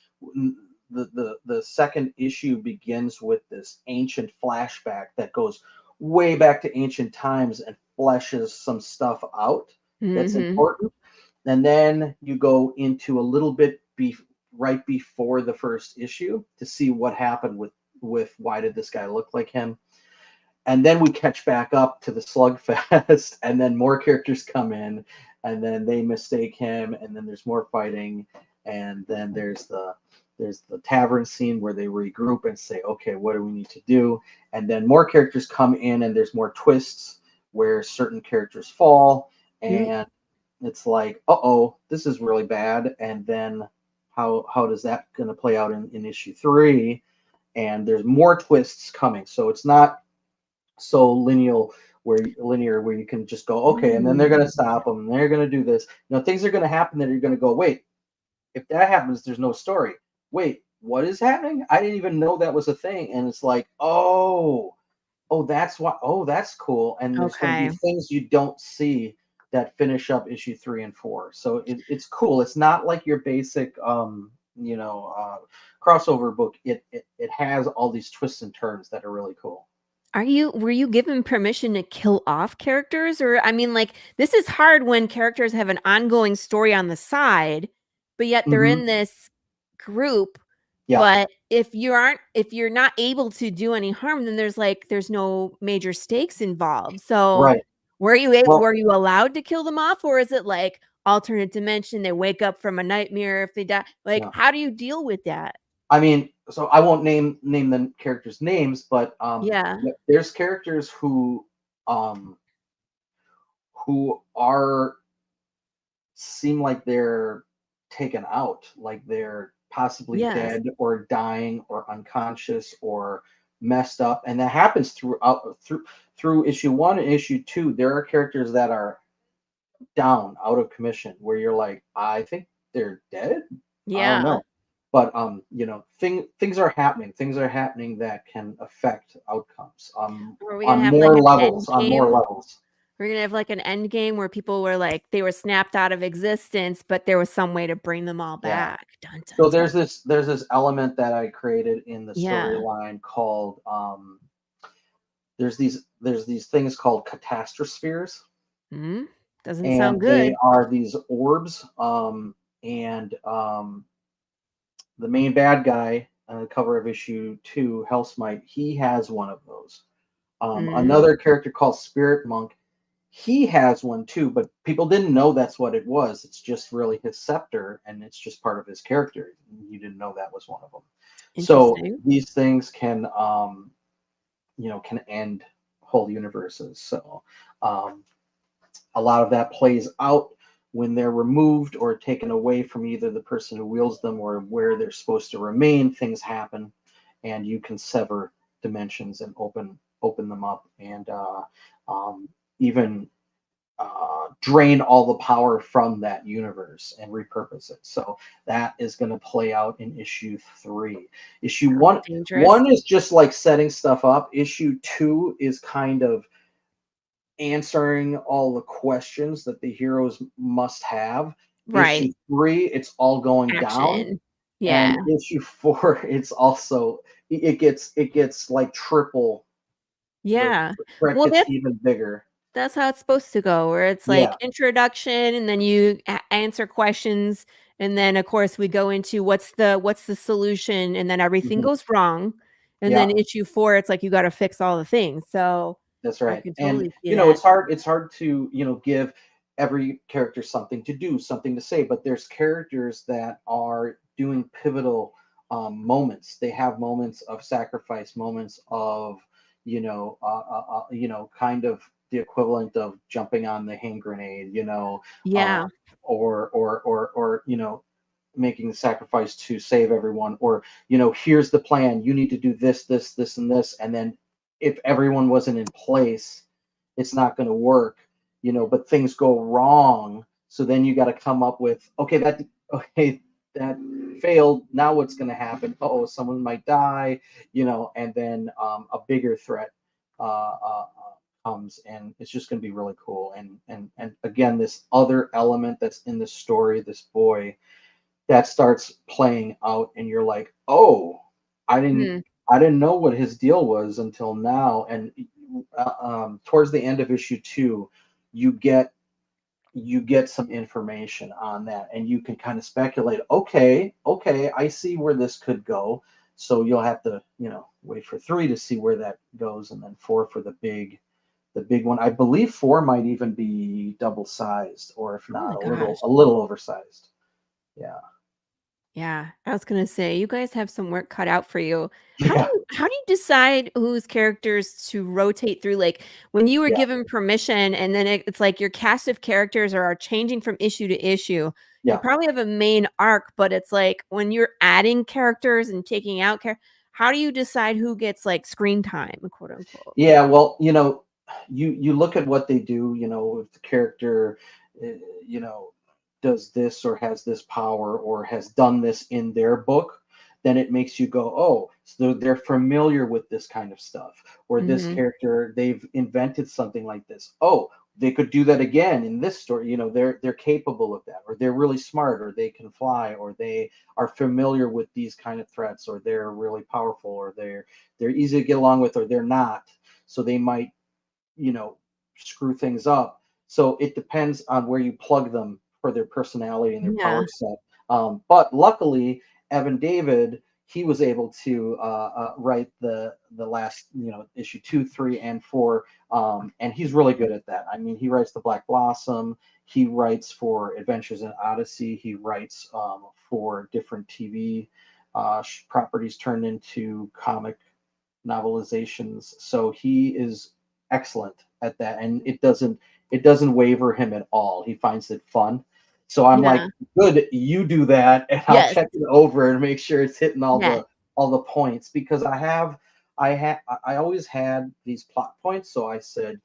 The second issue begins with this ancient flashback that goes way back to ancient times and fleshes some stuff out that's important. And then you go into a little bit right before the first issue to see what happened with why did this guy look like him. And then we catch back up to the slugfest, and then more characters come in, and then they mistake him, and then there's more fighting, and then there's the tavern scene where they regroup and say, okay, what do we need to do? And then more characters come in, and there's more twists where certain characters fall, and it's like, uh-oh, this is really bad. And then how does that going to play out in issue 3? And there's more twists coming, so it's not so linear where you can just go, okay, and then they're going to stop them, and they're going to do this. Things are going to happen that you're going to go, wait, if that happens, there's no story. Wait, what is happening? I didn't even know that was a thing. And it's like, oh, that's why. Oh, that's cool. And there's going to be things you don't see that finish up issue 3 and 4. So it's cool. It's not like your basic, crossover book. It has all these twists and turns that are really cool. Were you given permission to kill off characters? Or, I mean, like, this is hard when characters have an ongoing story on the side, but yet they're in this group. Yeah. But if you're not able to do any harm, then there's no major stakes involved. So were you allowed to kill them off? Or is it like alternate dimension? They wake up from a nightmare if they die. Like, how do you deal with that? I mean, so I won't name the characters' names, but there's characters who seem like they're taken out, like they're possibly dead or dying or unconscious or messed up, and that happens through issue 1 and issue 2. There are characters that are down, out of commission, where you're like, I think they're dead. I don't know. But things are happening. Things are happening that can affect outcomes on more levels. We're gonna have like an end game where people were like they were snapped out of existence, but there was some way to bring them all back. Dun, dun, so there's this element that I created in the storyline called there's these things called catastrospheres. Doesn't sound good. They are these orbs, the main bad guy on the cover of issue 2, Hellsmite, he has one of those. Another character called Spirit Monk, he has one too, but people didn't know that's what it was. It's just really his scepter, and it's just part of his character. You didn't know that was one of them. So these things can, can end whole universes. So a lot of that plays out when they're removed or taken away from either the person who wields them or where they're supposed to remain. Things happen, and you can sever dimensions and open them up, and even drain all the power from that universe and repurpose it. So that is going to play out in issue 3. Issue 1 is just like setting stuff up. Issue 2 is kind of answering all the questions that the heroes must have. Issue 3, it's all going down. And issue 4, it's also it gets like triple. Yeah. Well, that's even bigger. That's how it's supposed to go, where it's like introduction, and then you answer questions, and then of course we go into what's the solution, and then everything goes wrong, and then issue 4, it's like you got to fix all the things. So that's right. And it's hard to give every character something to do, something to say, but there's characters that are doing pivotal moments. They have moments of sacrifice, moments of kind of the equivalent of jumping on the hand grenade, or making the sacrifice to save everyone, or here's the plan, you need to do this, and this, and then if everyone wasn't in place, it's not going to work, but things go wrong, so then you got to come up with, okay, that failed. Now what's going to happen? Oh, someone might die, you know, and then a bigger threat comes, and it's just going to be really cool. And again, this other element that's in the story, this boy that starts playing out, and you're like, oh, I didn't I didn't know what his deal was until now. And towards the end of issue 2, you get some information on that, and you can kind of speculate, okay, I see where this could go. So you'll have to, you know, wait for 3 to see where that goes, and then 4 for the big one. I believe 4 might even be double sized, or if not, a little oversized. Yeah. Yeah, I was gonna say you guys have some work cut out for you. Yeah. How do you decide whose characters to rotate through? Like when you were Yeah. given permission, and then it's like your cast of characters are changing from issue to issue. You Yeah. probably have a main arc, but it's like when you're adding characters and taking out characters, how do you decide who gets like screen time, quote unquote? Yeah, well, you know, you look at what they do, you know, if the character, you know, does this or has this power or has done this in their book, then it makes you go, oh, so they're familiar with this kind of stuff. Or this Mhm. character, they've invented something like this. Oh, they could do that again in this story. You know, they're capable of that, or they're really smart, or they can fly, or they are familiar with these kind of threats, or they're really powerful, or they're easy to get along with, or they're not. So they might, you know, screw things up. So it depends on where you plug them for their personality and their Yeah. power set. But luckily, Evan David, he was able to write the last, you know, issue 2, 3, and 4, and he's really good at that. I mean, he writes the Black Blossom, he writes for Adventures in Odyssey, he writes for different TV properties turned into comic novelizations. So he is excellent at that, and it doesn't waver him at all. He finds it fun. So I'm like, Yeah. good, you do that, and I'll Yes. check it over and make sure it's hitting all Yeah. the points, because I always had these plot points. So I said,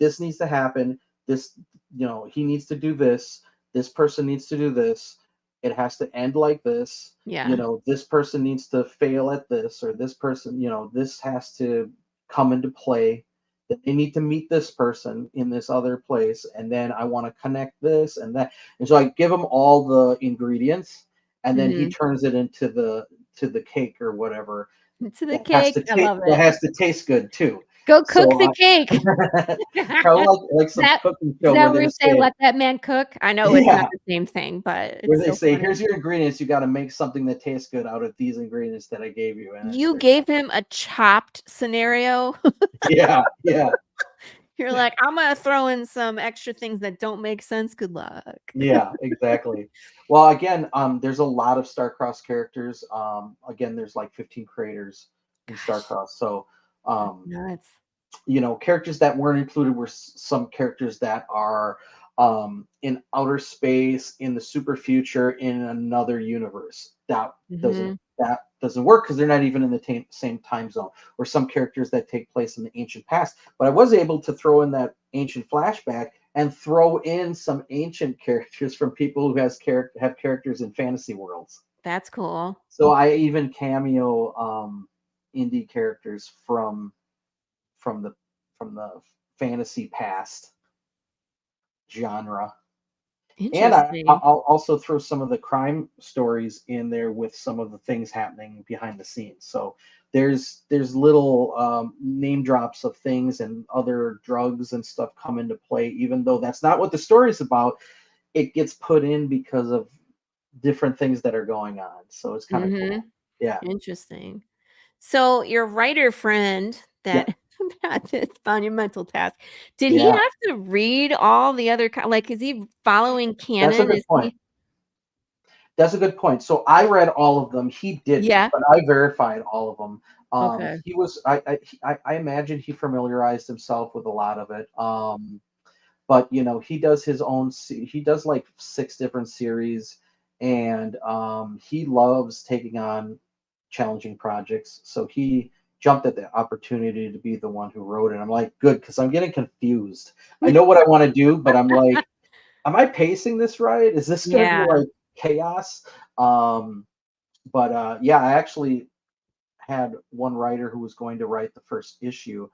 this needs to happen. This, you know, he needs to do this. This person needs to do this. It has to end like this. You Yeah. know, this person needs to fail at this, or this person, you know, this has to come into play. That they need to meet this person in this other place, and then I want to connect this and that. And so I give him all the ingredients, and then he Mhm. turns it into the cake or whatever To the cake. I love that it. has to taste good too. Go cook So the cake. probably like Is some cooking is show that where where they you say, say, "Let that man cook"? I know it's not yeah, the same thing, but where it's they so say, funny. here's your ingredients. You got to make something that tastes good out of these ingredients that I gave you. And You gave him a chopped scenario. yeah, yeah, You're like, "I'm gonna throw in some extra things that don't make sense. Good luck." yeah, exactly. Well, again, there's a lot of Starcross characters. Again, there's like 15 creators in Gosh, Starcross. So, that's um, nuts. you know, characters that weren't included were some characters that are in outer space, in the super future, in another universe. Mhm. That doesn't work because they're not even in the same time zone. Or some characters that take place in the ancient past. But I was able to throw in that ancient flashback and throw in some ancient characters from people who have characters in fantasy worlds. That's cool. So I even cameo indie characters from the fantasy past genre. And Interesting. I'll also throw some of the crime stories in there with some of the things happening behind the scenes. So there's little name drops of things and other drugs and stuff come into play, even though that's not what the story's about. It gets put in because of different things that are going on. So it's kind of cool. Mhm. Yeah. Interesting. So your writer friend Yeah. that had this monumental task, did he Yeah. have to read all the other like, is he following That's a canon? good Is point. he That's a good point. So I read all of them. He didn't, Yeah. but I verified all of them. Okay. He was. I imagine he familiarized himself with a lot of it. But you know, he does his own. He does like 6 different series, and he loves taking on challenging projects. So he jumped at the opportunity to be the one who wrote it. I'm like, good, because I'm getting confused. I know what I want to do, but I'm like, am I pacing this right? Is this going to be Yeah. like chaos. But yeah, I actually had one writer who was going to write the first issue,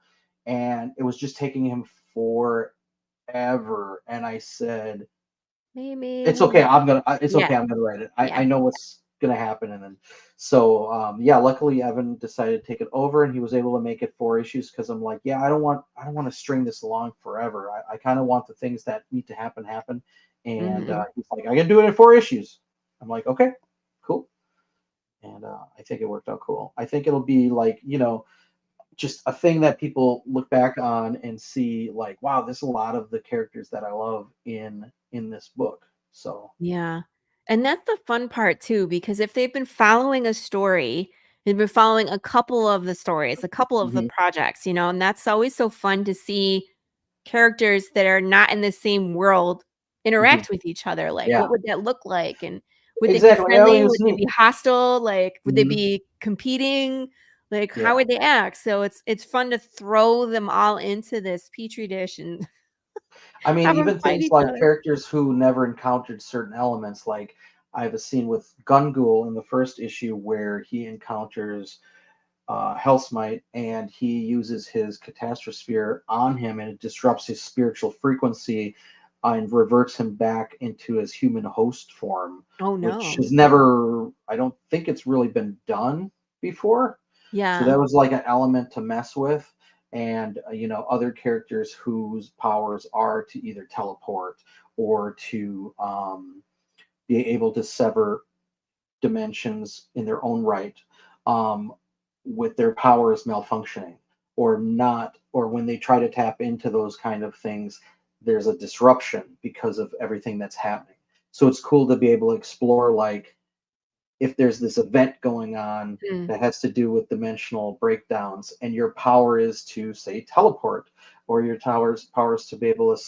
and it was just taking him forever. And I said, Maybe it's okay. It's Yeah. okay. I'm gonna write it. I, Yeah. I know what's gonna happen. And then, so yeah, luckily Evan decided to take it over, and he was able to make it 4 issues. Because I'm like, yeah, I don't want to string this along forever. I kind of want the things that need to happen happen. And Mhm. he's like, I can do it in 4 issues. I'm like, okay, cool. And I think it worked out cool. I think it'll be like, just a thing that people look back on and see like, wow, there's a lot of the characters that I love in this book. So Yeah. And that's the fun part too, because if they've been following a story, they've been following a couple of the stories, a couple of the mhm, projects, and that's always so fun to see characters that are not in the same world mhm. interact with each other. Like, Yeah, what would that look like? And would they be exactly. Oh, friendly? it Would was they neat. be hostile? Like, would they Mhm. be competing? Like, Yeah. how would they act? So it's fun to throw them all into this petri dish and I mean, have them even fight things each like other. characters who never encountered certain elements. Like I have a scene with Gungul in the first issue where he encounters Hellsmite, and he uses his catastrosphere on him, and it disrupts his spiritual frequency and reverts him back into his human host form, Oh which no. has never, I don't think it's really been done before. So Yeah. that was like an element to mess with. And, other characters whose powers are to either teleport or to be able to sever dimensions in their own right, um, with their powers malfunctioning or not, or when they try to tap into those kind of things, there's a disruption because of everything that's happening. So it's cool to be able to explore, like, if there's this event going on Mm. that has to do with dimensional breakdowns, and your power is to, say, teleport, or your powers to be able to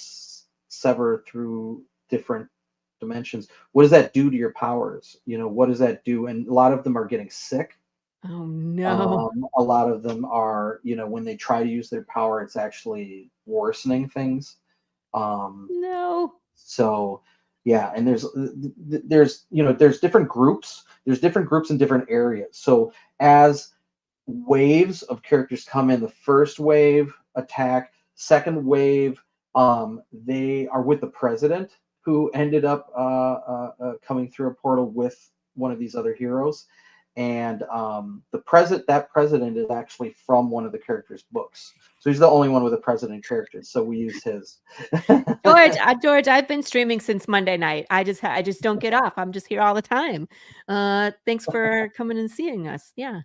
sever through different dimensions. What does that do to your powers? What does that do? And a lot of them are getting sick. Oh no. A lot of them are, when they try to use their power, it's actually worsening things. Um, No. so yeah, and there's different groups. There's different groups in different areas. So as waves of characters come in, the first wave attack, second wave, they are with the president, who ended up coming through a portal with one of these other heroes. And that president is actually from one of the characters' books. So he's the only one with a president character. So we used his. George, I've been streaming since Monday night. I just don't get off. I'm just here all the time. Thanks for coming and seeing us. Yeah.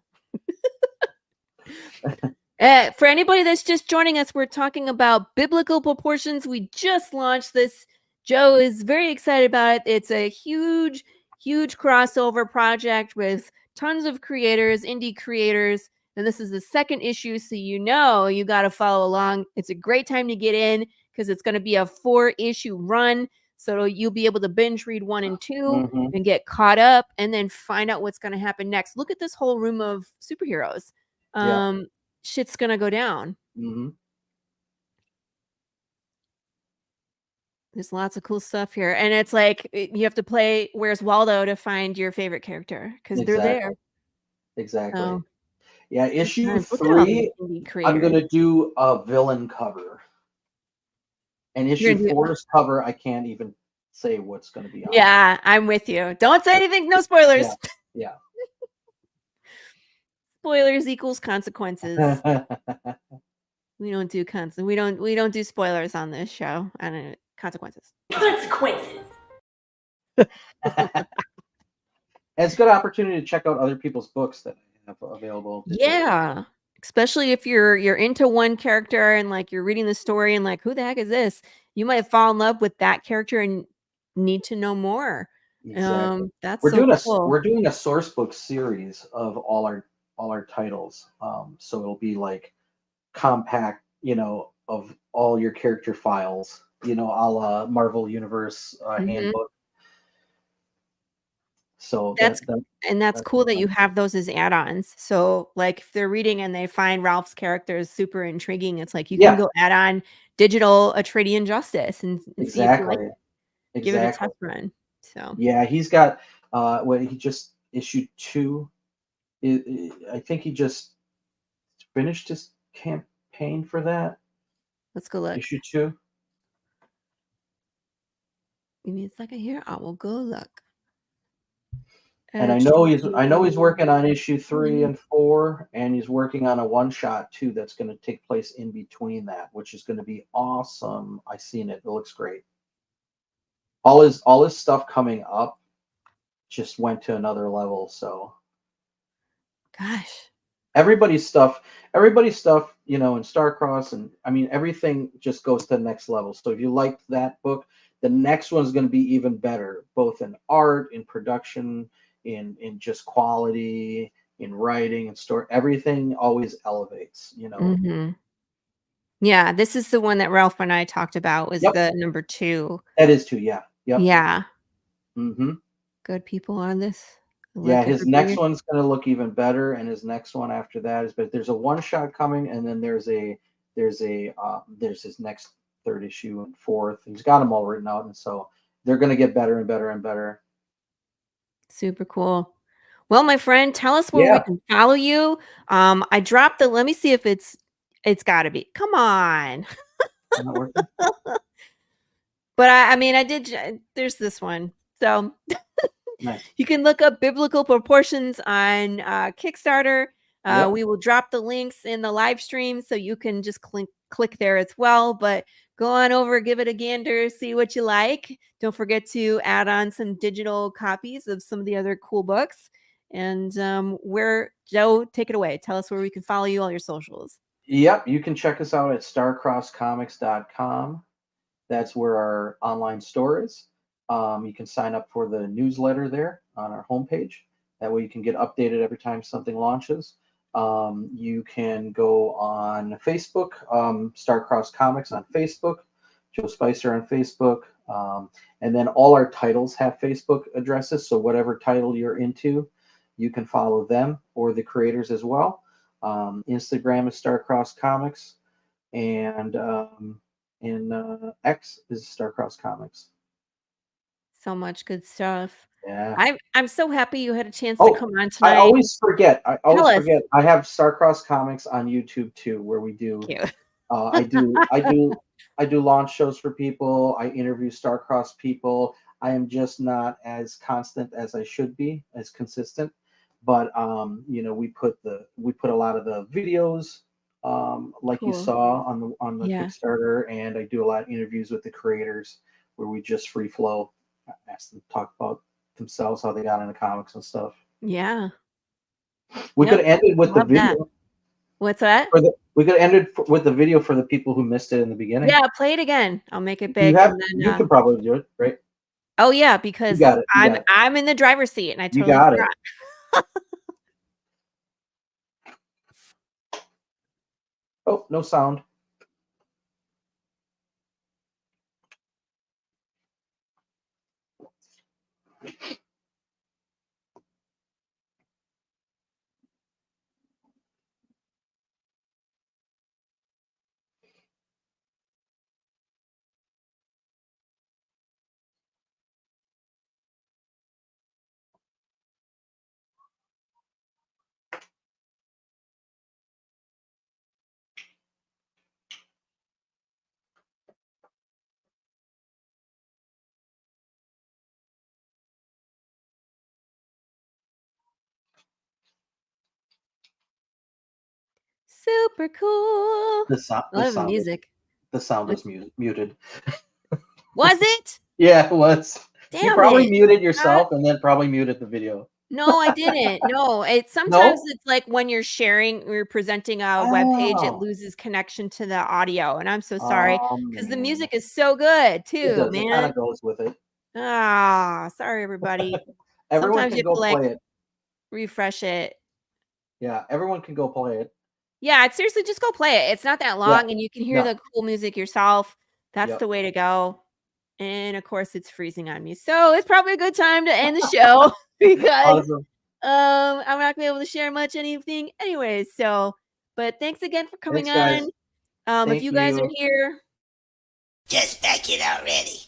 For anybody that's just joining us, we're talking about biblical proportions. We just launched this. Joe is very excited about it. It's a huge, huge crossover project with tons of creators, indie creators. And this is the second issue. So, you got to follow along. It's a great time to get in because it's going to be a 4-issue run. So you'll be able to binge read 1 and 2 Mhm. and get caught up and then find out what's going to happen next. Look at this whole room of superheroes. Yeah. Shit's gonna go down. Hmm. There's lots of cool stuff here, and it's like you have to play Where's Waldo to find your favorite character because they're there. Exactly. Exactly. So Yeah. good Issue times. Look at all these 3, indie I'm creators. gonna do a villain cover. And You're issue gonna do 4's cover, I can't even say what's gonna be on it. Yeah, I'm with you. Don't say anything. No Yeah. spoilers. Yeah. Spoilers equals consequences. We don't do we don't do spoilers on this show. I don't know. Consequences. Consequences. It's a good opportunity to check out other people's books that I have available digitally. Yeah. Especially if you're into one character and like you're reading the story and like who the heck is this? You might fall in love with that character and need to know more. Exactly. That's We're so doing a cool. we're doing a source book series of all our titles. So it'll be like compact, of all your character files, a la Marvel Universe Mhm. handbook. So That's that's that's cool that fun. you have those as add-ons. So like if they're reading and they find Ralph's character is super intriguing, it's like you can Yeah, go add on digital Atreidian Justice and see if you like exactly. it. Give it a Exactly. test run. So yeah, he's got what he just issued 2. I think he just finished his campaign for that. let's go look. Issue 2. Give me a second here. I will go look. And I know he's working on issue 3 and 4, and he's working on a one-shot too that's going to take place in between that, which is going to be awesome. I seen it. It looks great. All his stuff coming up just went to another level. So Gosh. everybody's stuff, in Starcross, and I mean everything just goes to the next level. So if you liked that book, the next one's going to be even better, both in art, in production, in just quality, in writing and story. Everything always elevates, Mm-hmm. Yeah, this is the one that Ralph and I talked about. Was Yep. the number 2? That is 2, yeah. Yep. Yeah. Mm-hmm. Good people on this. Yeah, his next one's going to look even better, and his next one after that is. But there's a one-shot coming, and then there's his next 3rd issue and 4th. He's got them all written out, and so they're going to get better and better and better. Super cool. Well, my friend, tell us where we Yeah. can follow you. I dropped let me see if it's got to be. Come on. Not working? But I mean, I did. There's this one. So Nice. you can look up Biblical Proportions on Kickstarter. Yep. We will drop the links in the live stream, so you can just click there as well. But go on over, give it a gander, see what you like. Don't forget to add on some digital copies of some of the other cool books. And Joe, take it away. Tell us where we can follow you, all your socials. Yep, you can check us out at starcrosscomics.com. That's where our online store is. You can sign up for the newsletter there on our homepage. That way you can get updated every time something launches. You can go on Facebook, Starcross Comics on Facebook, Joe Spicer on Facebook. And then all our titles have Facebook addresses. So whatever title you're into, you can follow them or the creators as well. Instagram is Starcross Comics, and X is Starcross Comics. So much good stuff. Yeah. I'm so happy you had a chance to come on tonight. I always forget. I have Starcross Comics on YouTube too, where we do. Cute. I do launch shows for people. I interview Starcross people. I am just not as constant as I should be, as consistent. But we put a lot of the videos, like you Cool. saw on the Yeah. Kickstarter, and I do a lot of interviews with the creators where we just free flow, ask them to talk about themselves, how they got into comics and stuff. Yeah. We could have ended with the Love that. video. What's that? We could have ended with the video for the people who missed it in the beginning. Yeah, play it again. I'll make it big. You can probably do it, right? Oh yeah, because got it, you got it. I'm in the driver's seat and I totally got forgot. Oh, no sound. Super cool. The sound music. The sound was muted. Was it? Yeah, it was. Damn, you probably it. muted yourself and then probably muted the video. No, I didn't. No, sometimes it's like when you're presenting a webpage, it loses connection to the audio, and I'm so sorry because the music is so good too, man. It kind of goes with it. Sorry, everybody. Everyone Sometimes can you go have to play it. Refresh it. Yeah, everyone can go play it. Yeah, seriously, just go play it. It's not that long, and you can hear the cool music yourself. That's the way to go. And of course, it's freezing on me, so it's probably a good time to end the show because Awesome. I'm not gonna be able to share much anything anyways. So, but thanks again for coming on. If you guys are here, just back it already.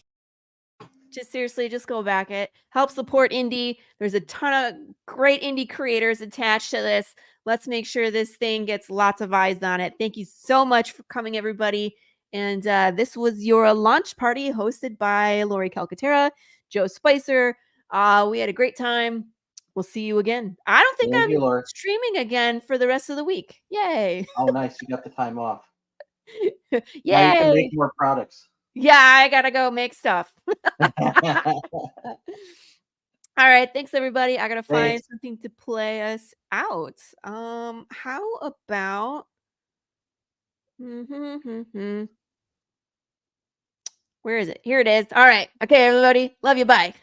Just seriously, just go back it. Help support indie. There's a ton of great indie creators attached to this. Let's make sure this thing gets lots of eyes on it. Thank you so much for coming, everybody. And this was your launch party hosted by Laurie Calcaterra, Joe Spicer. We had a great time. We'll see you again. I don't think Thank you, I'm Laurie. streaming again for the rest of the week. Yay. Oh, nice. You got the time off. Yay. Now you can make more products. Yeah, I got to go make stuff. All right. Thanks, everybody. I got to find Thanks. something to play us out. How about... Where is it? Here it is. All right. Okay, everybody. Love you. Bye.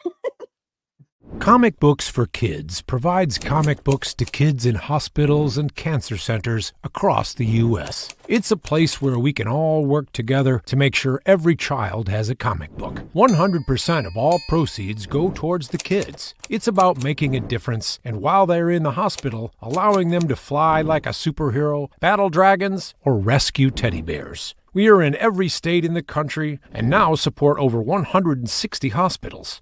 Comic Books for Kids provides comic books to kids in hospitals and cancer centers across the U.S. It's a place where we can all work together to make sure every child has a comic book. 100% of all proceeds go towards the kids. It's about making a difference, and while they're in the hospital, allowing them to fly like a superhero, battle dragons, or rescue teddy bears. We are in every state in the country and now support over 160 hospitals.